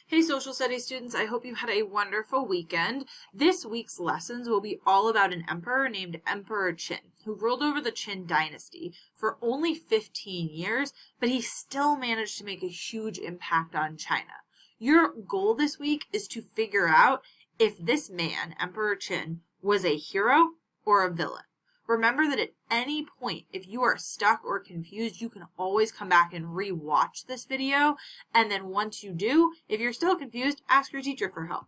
Hey social studies students, I hope you had a wonderful weekend. This week's lessons will be all about an emperor named Emperor Qin, who ruled over the Qin dynasty for only 15 years, but he still managed to make a huge impact on China. Your goal this week is to figure out if this man, Emperor Qin, was a hero or a villain. Remember that at any point, if you are stuck or confused, you can always come back and re-watch this video. And then once you do, if you're still confused, ask your teacher for help.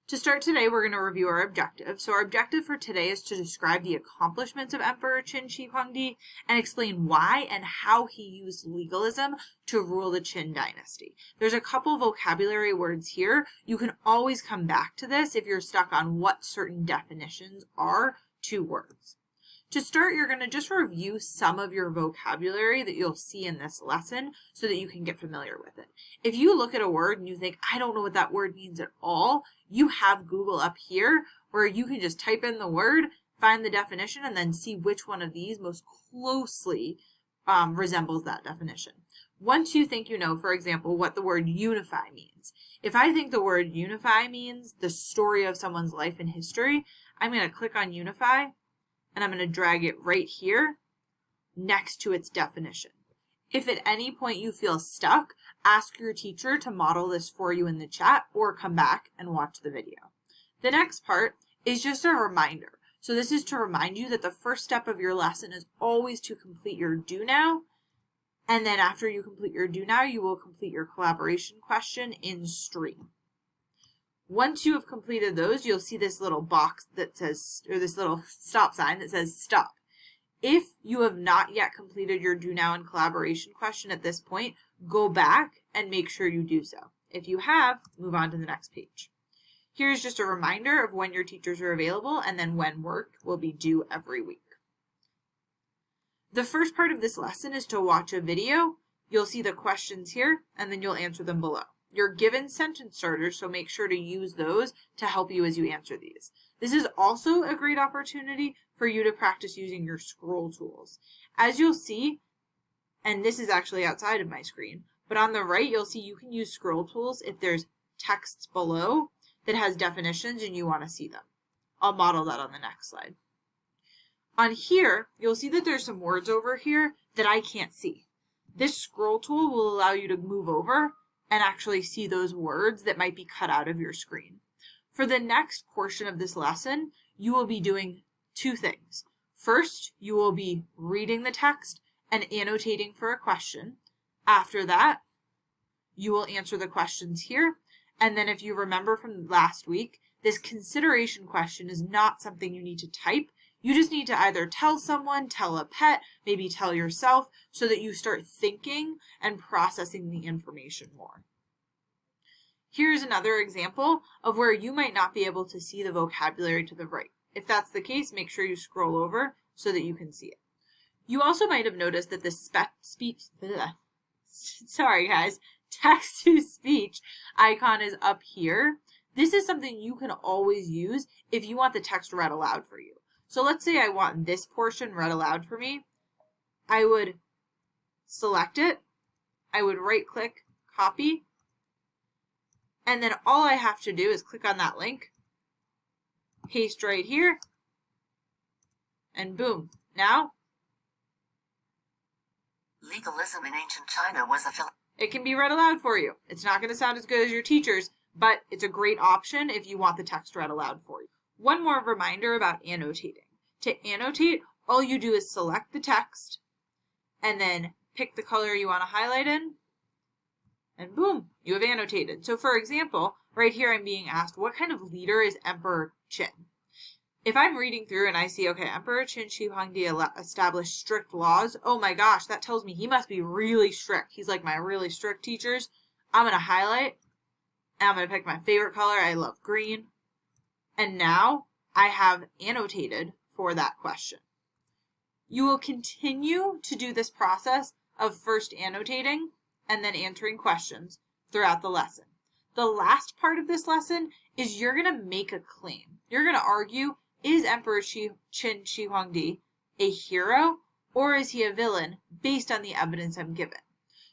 To start today, we're going to review our objective. So our objective for today is to describe the accomplishments of Emperor Qin Shi Huangdi and explain why and how he used legalism to rule the Qin dynasty. There's a couple vocabulary words here. You can always come back to this if you're stuck on what certain definitions are to words. To start, you're going to just review some of your vocabulary that you'll see in this lesson so that you can get familiar with it. If you look at a word and you think, I don't know what that word means at all, you have Google up here where you can just type in the word, find the definition, and then see which one of these most closely resembles that definition. Once you think you know, for example, what the word unify means. If I think the word unify means the story of someone's life and history, I'm going to click on unify, and I'm going to drag it right here next to its definition. If at any point you feel stuck, ask your teacher to model this for you in the chat or come back and watch the video. The next part is just a reminder. So this is to remind you that the first step of your lesson is always to complete your do now. And then after you complete your do now, you will complete your collaboration question in stream. Once you have completed those, you'll see this little box that says, or this little stop sign that says stop. If you have not yet completed your do now and collaboration question at this point, go back and make sure you do so. If you have, move on to the next page. Here's just a reminder of when your teachers are available and then when work will be due every week. The first part of this lesson is to watch a video. You'll see the questions here and then you'll answer them below. You're given sentence starters, so make sure to use those to help you as you answer these. This is also a great opportunity for you to practice using your scroll tools. As you'll see, and this is actually outside of my screen, but on the right you'll see you can use scroll tools if there's texts below that has definitions and you want to see them. I'll model that on the next slide. On here, you'll see that there's some words over here that I can't see. This scroll tool will allow you to move over and actually see those words that might be cut out of your screen. For the next portion of this lesson, you will be doing two things. First, you will be reading the text and annotating for a question. After that, you will answer the questions here. And then if you remember from last week, this consideration question is not something you need to type. You just need to either tell someone, tell a pet, maybe tell yourself, so that you start thinking and processing the information more. Here's another example of where you might not be able to see the vocabulary to the right. If that's the case, make sure you scroll over so that you can see it. You also might have noticed that the text-to-speech icon is up here. This is something you can always use if you want the text read aloud for you. So let's say I want this portion read aloud for me. I would select it. I would right click, copy. And then all I have to do is click on that link, paste right here, and boom. Now, legalism in ancient China was it can be read aloud for you. It's not going to sound as good as your teacher's, but it's a great option if you want the text read aloud for you. One more reminder about annotating. To annotate, all you do is select the text and then pick the color you want to highlight in, and boom, you have annotated. So for example, right here I'm being asked, what kind of leader is Emperor Qin? If I'm reading through and I see, okay, Emperor Qin Shi Huangdi established strict laws, oh my gosh, that tells me he must be really strict. He's like my really strict teachers. I'm going to highlight, and I'm going to pick my favorite color. I love green. And now I have annotated for that question. You will continue to do this process of first annotating and then answering questions throughout the lesson. The last part of this lesson is you're going to make a claim. You're going to argue, is Emperor Qin Shi Huangdi a hero or is he a villain based on the evidence I'm given?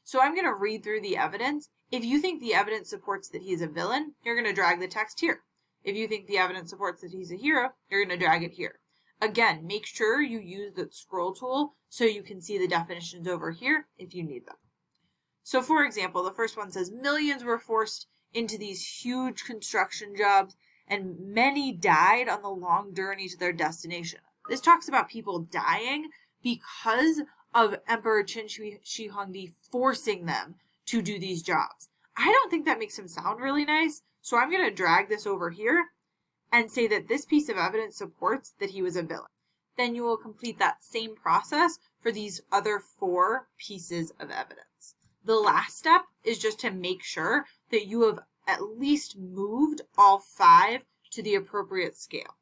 So I'm going to read through the evidence. If you think the evidence supports that he's a villain, you're going to drag the text here. If you think the evidence supports that he's a hero, you're going to drag it here. Again, make sure you use the scroll tool so you can see the definitions over here if you need them. So for example, the first one says millions were forced into these huge construction jobs and many died on the long journey to their destination. This talks about people dying because of Emperor Qin Shi Huangdi forcing them to do these jobs. I don't think that makes him sound really nice, so I'm going to drag this over here and say that this piece of evidence supports that he was a villain. Then you will complete that same process for these other 4 pieces of evidence. The last step is just to make sure that you have at least moved all 5 to the appropriate scale.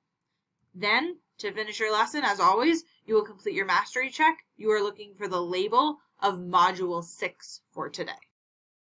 Then, to finish your lesson, as always, you will complete your mastery check. You are looking for the label of Module 6 for today.